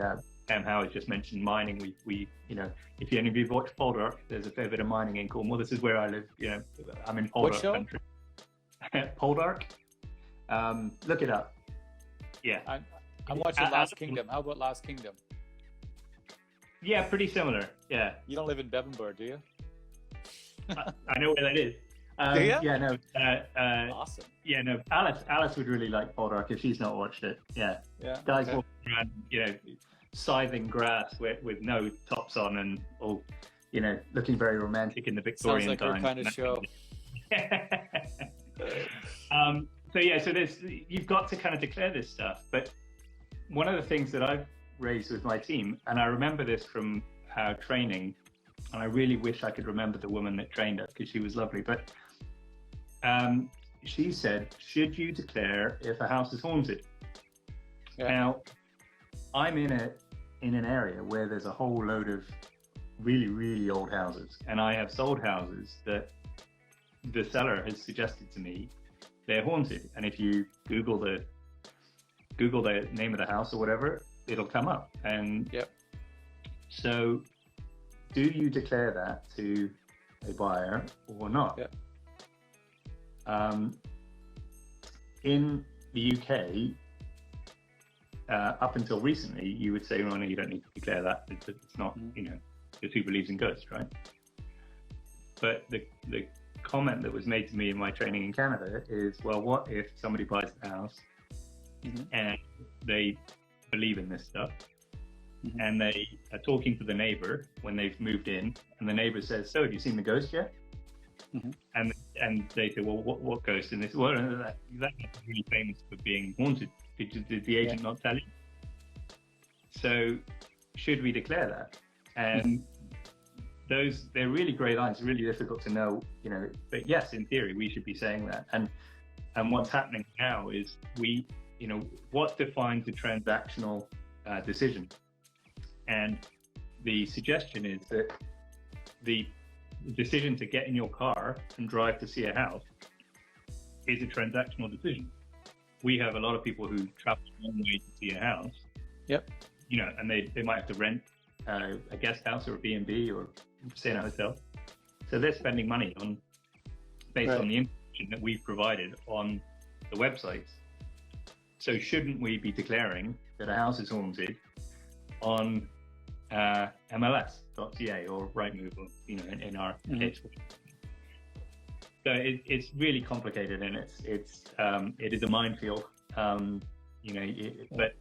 Pam Howard just mentioned mining. We you know, if any of you watch Poldark, there's a fair bit of mining in Cornwall. This is where I live. You know, I'm in Poldark country. Poldark. Look it up. Yeah. I'm watching Last Kingdom. How about Last Kingdom? Yeah, pretty similar. Yeah. You don't live in Bevanburg, do you? I know where that is. Do you? Yeah, no. Awesome. Yeah, no. Alice would really like Poldark if she's not watched it. Yeah. Yeah. Guys okay. walking around, scything grass with no tops on and all, looking very romantic in the Victorian Sounds like times. your kind of show. So you've got to kind of declare this stuff. But one of the things that I've raised with my team, and I remember this from our training, and I really wish I could remember the woman that trained us because she was lovely. But she said, should you declare if a house is haunted? Yeah. Now, I'm in an area where there's a whole load of really, really old houses, and I have sold houses that the seller has suggested to me they're haunted. And if you Google the name of the house or whatever, it'll come up. And so, do you declare that to a buyer or not? Yep. In the UK, up until recently, you would say, "Oh no, you don't need to declare that. It's not, because who believes in ghosts, right?" But the comment that was made to me in my training in Canada is, well, what if somebody buys the house and they believe in this stuff, and they are talking to the neighbor when they've moved in, and the neighbor says, "So, have you seen the ghost yet?" And they say, "Well, what ghost?" And they say, "Well, that's really famous for being haunted. Did the agent not tell you?" So, should we declare that? And they're really grey lines, really difficult to know, but yes, in theory, we should be saying that. And what's happening now is what defines a transactional decision? And the suggestion is that the decision to get in your car and drive to see a house is a transactional decision. We have a lot of people who travel a long way to see a house. Yep. And they might have to rent a guest house or a B&B or stay in a hotel. So they're spending money based on the information that we've provided on the websites. So shouldn't we be declaring that a house is haunted on MLS.ca or Rightmove, or in our case? So it's really complicated, and it is a minefield. But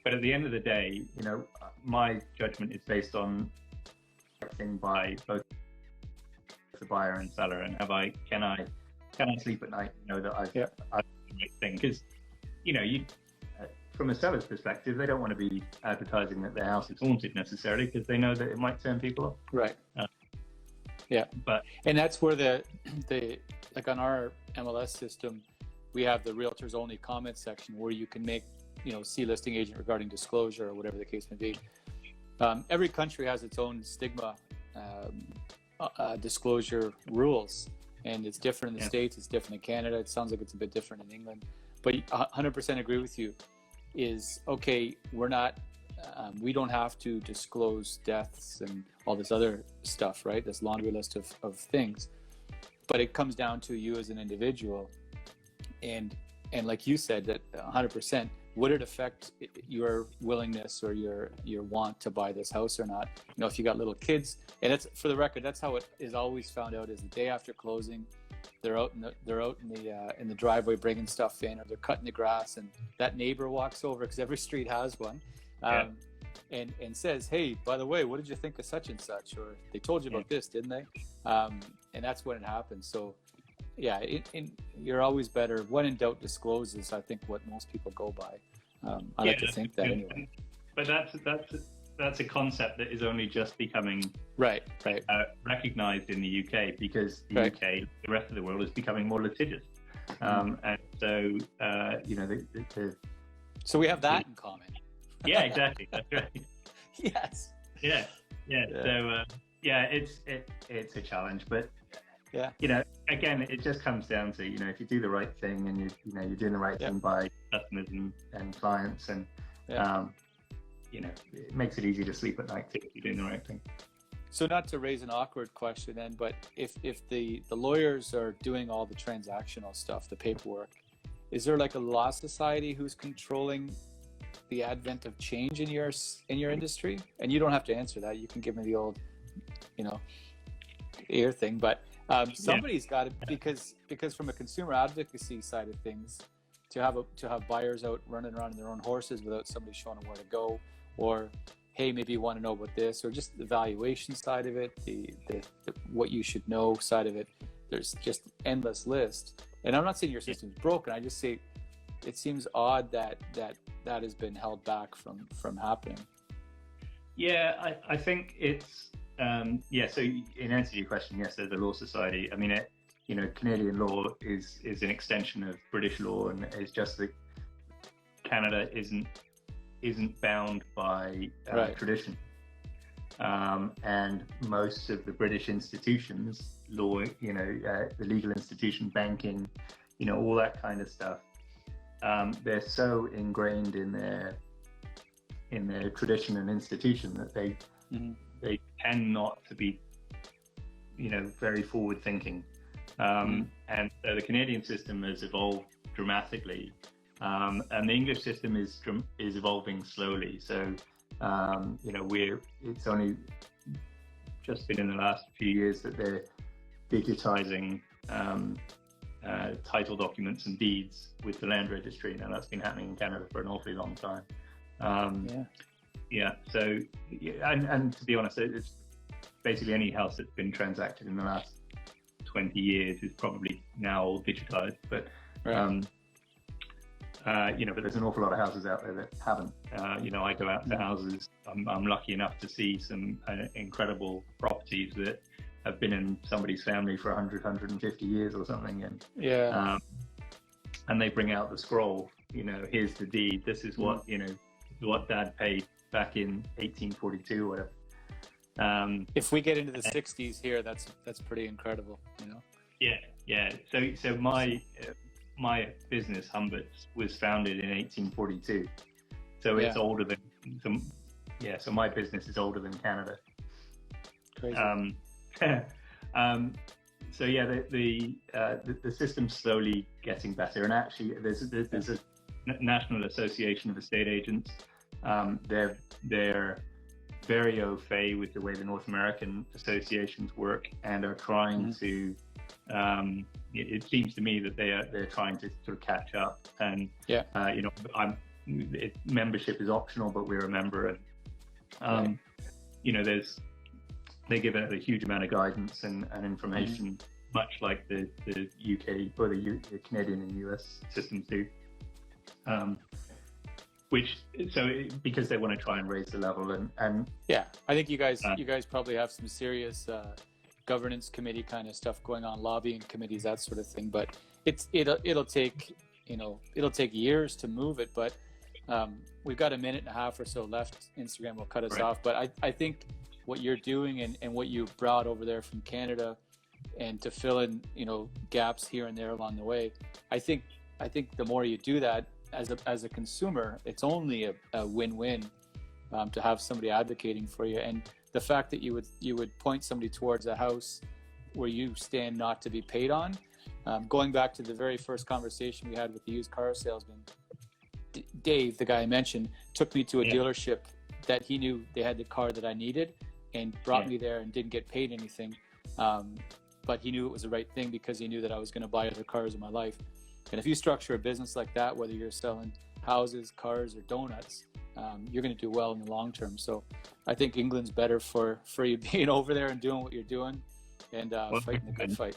at the end of the day, my judgment is based on everything by both the buyer and seller, and can I sleep at night? That I've done the right thing, because from a seller's perspective, they don't want to be advertising that their house is haunted necessarily, because they know that it might turn people off. Right. And that's where the like on our MLS system, we have the Realtors only comment section where you can make see listing agent regarding disclosure or whatever the case may be. Every country has its own stigma disclosure rules, and it's different in the States, it's different in Canada, it sounds like it's a bit different in England. But 100% agree with you, is okay, we're not, we don't have to disclose deaths and all this other stuff, right? This laundry list of things. But it comes down to you as an individual. And like you said, that 100%, would it affect your willingness or your want to buy this house or not? If you got little kids, and it's, for the record, that's how it is always found out, is the day after closing, they're out in the driveway bringing stuff in, or they're cutting the grass, and that neighbor walks over, because every street has one, and says, "Hey, by the way, what did you think of such and such?" Or, "They told you about this, didn't they?" And that's when it happens. So you're always better, when in doubt, disclose is, I think, what most people go by. I like to think that anyway. But that's a concept that is only just becoming recognized in the UK, because the UK, the rest of the world, is becoming more litigious, and so so we have that in common. Yeah, exactly. That's right. Yes. Yeah. So it's a challenge, but again, it just comes down to if you do the right thing, and you're doing the right thing by customers and clients, and it makes it easy to sleep at night too, if you're doing the right thing. So, not to raise an awkward question then, but if the lawyers are doing all the transactional stuff, the paperwork, is there like a law society who's controlling the advent of change in your industry? And you don't have to answer that. You can give me the old, ear thing, but somebody's got it, because from a consumer advocacy side of things, to have buyers out running around on their own horses without somebody showing them where to go, or hey, maybe you want to know about this, or just the valuation side of it, the what you should know side of it. There's just endless list. And I'm not saying your system's broken. I just say it seems odd that has been held back from happening. Yeah, I think it's so in answer to your question, yes, there's a law society. I mean, Canadian law is an extension of British law, and it's just that Canada isn't bound by tradition. And most of the British institutions, law, the legal institution, banking, all that kind of stuff, they're so ingrained in their tradition and institution that they tend not to be, very forward thinking. And so the Canadian system has evolved dramatically, and the English system is evolving slowly. So it's only just been in the last few years that they're digitizing title documents and deeds with the land registry. Now that's been happening in Canada for an awfully long time. So and to be honest, it's basically any house that's been transacted in the last 20 years is probably now all digitized, but but there's an awful lot of houses out there that haven't. I go out to houses. I'm lucky enough to see some incredible properties that have been in somebody's family for 100, 150 years or something, and and they bring out the scroll. Here's the deed. This is what what Dad paid back in 1842 or whatever. If we get into the 60s here, that's pretty incredible. So my business, Humberts, was founded in 1842. So it's older than so my business is older than Canada. Crazy. The system's slowly getting better, and actually there's a National Association of Estate Agents. They're very au fait with the way the North American associations work, and are trying to. It seems to me that they're trying to sort of catch up, and membership is optional, but we're a member, and they give a huge amount of guidance and information, much like the UK or the Canadian and US systems do. Because they want to try and raise the level, and I think you guys probably have some serious governance committee kind of stuff going on, lobbying committees, that sort of thing. But it'll take years to move it. But we've got a minute and a half or so left. Instagram will cut us off. But I think what you're doing and what you brought over there from Canada, and to fill in gaps here and there along the way, I think the more you do that as a consumer, it's only a win-win to have somebody advocating for you. And the fact that you would point somebody towards a house where you stand not to be paid on, going back to the very first conversation we had with the used car salesman, Dave, the guy I mentioned, took me to a dealership that he knew they had the car that I needed, and brought me there and didn't get paid anything. But he knew it was the right thing, because he knew that I was going to buy other cars in my life. And if you structure a business like that, whether you're selling houses, cars, or donuts, you're going to do well in the long term. So I think England's better for you being over there and doing what you're doing, and fighting the good fight.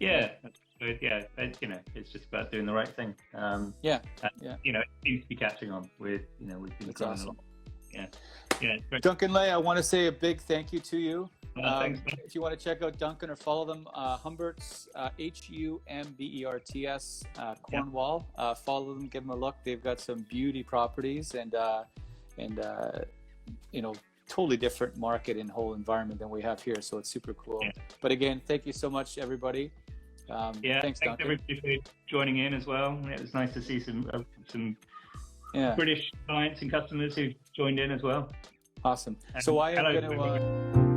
It's just about doing the right thing. It seems to be catching on. We've been trying a lot. Great. Duncan Lay, I want to say a big thank you to you. Thanks. If you want to check out Duncan or follow them, Humberts, Humberts, Cornwall. Follow them, give them a look. They've got some beauty properties, and totally different market and whole environment than we have here. So it's super cool. But again, thank you so much, everybody. Thanks, Duncan. Everybody for joining in as well. It was nice to see some British clients and customers who joined in as well. Awesome. So I am going to.